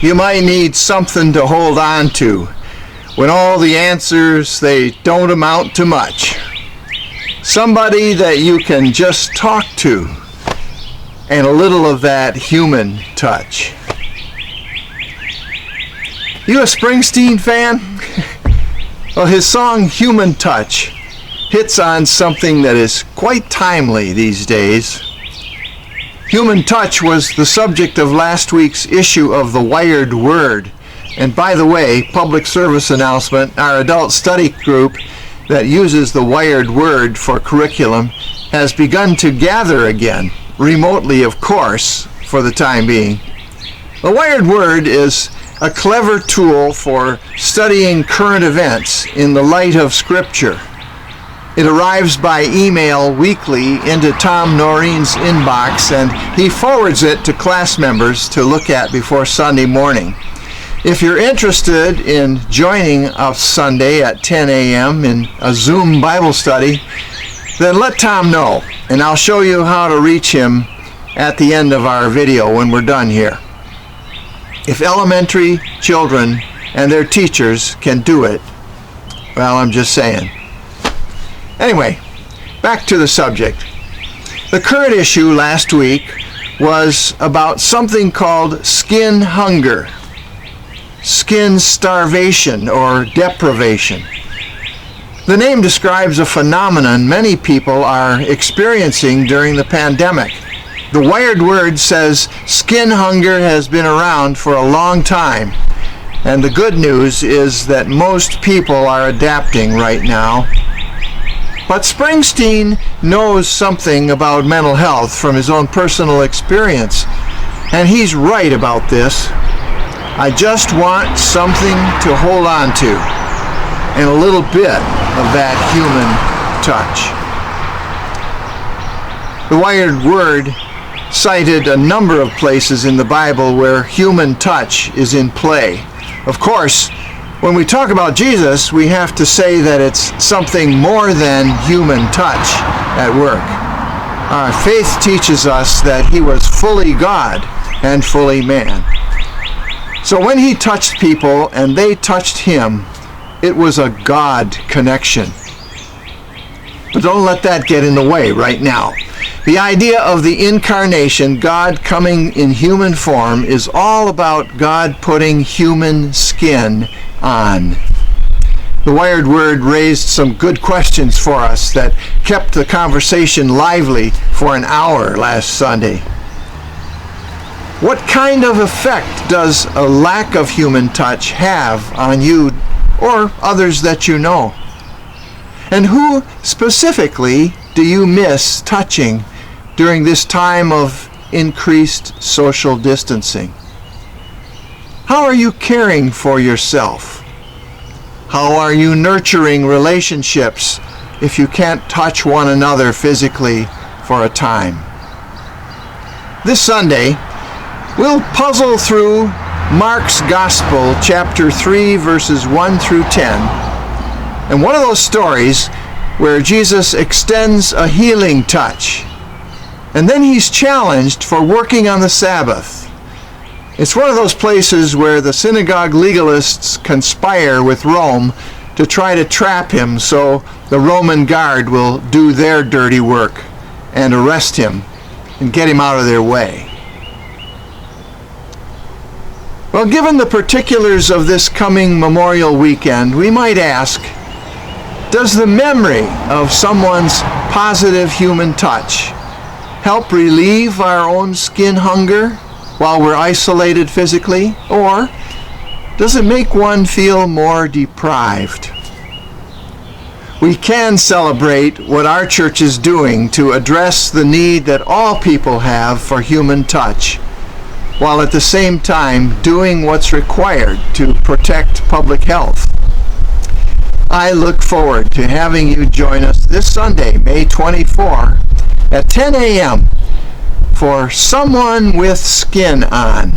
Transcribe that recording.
You might need something to hold on to when all the answers, they don't amount to much. Somebody that you can just talk to, and a little of that human touch. You a Springsteen fan? Well, his song Human Touch hits on something that is quite timely these days. Human touch was the subject of last week's issue of the Wired Word. And by the way, public service announcement, our adult study group that uses the Wired Word for curriculum has begun to gather again, remotely of course, for the time being. The Wired Word is a clever tool for studying current events in the light of Scripture. It arrives by email weekly into Tom Noreen's inbox, and he forwards it to class members to look at before Sunday morning. If you're interested in joining us Sunday at 10 a.m. in a Zoom Bible study, then let Tom know, and I'll show you how to reach him at the end of our video when we're done here. If elementary children and their teachers can do it, well, I'm just saying. Anyway, back to the subject. The current issue last week was about something called skin hunger, skin starvation, or deprivation. The name describes a phenomenon many people are experiencing during the pandemic. The Wired Word says skin hunger has been around for a long time, and the good news is that most people are adapting right now. But Springsteen knows something about mental health from his own personal experience, and he's right about this. I just want something to hold on to, and a little bit of that human touch. The Wired Word cited a number of places in the Bible where human touch is in play. Of course, when we talk about Jesus, we have to say that it's something more than human touch at work. Our faith teaches us that he was fully God and fully man. So when he touched people and they touched him, it was a God connection. But don't let that get in the way right now. The idea of the incarnation, God coming in human form, is all about God putting human skin on. The Wired Word raised some good questions for us that kept the conversation lively for an hour last Sunday. What kind of effect does a lack of human touch have on you or others that you know? And who specifically do you miss touching during this time of increased social distancing? How are you caring for yourself? How are you nurturing relationships if you can't touch one another physically for a time? This Sunday, we'll puzzle through Mark's Gospel, chapter 3, verses 1 through 10, and one of those stories where Jesus extends a healing touch, and then he's challenged for working on the Sabbath. It's one of those places where the synagogue legalists conspire with Rome to try to trap him so the Roman guard will do their dirty work and arrest him and get him out of their way. Well, given the particulars of this coming Memorial Weekend, we might ask, does the memory of someone's positive human touch help relieve our own skin hunger while we're isolated physically? Or does it make one feel more deprived? We can celebrate what our church is doing to address the need that all people have for human touch, while at the same time doing what's required to protect public health. I look forward to having you join us this Sunday, May 24, at 10 a.m. for Someone with Skin On.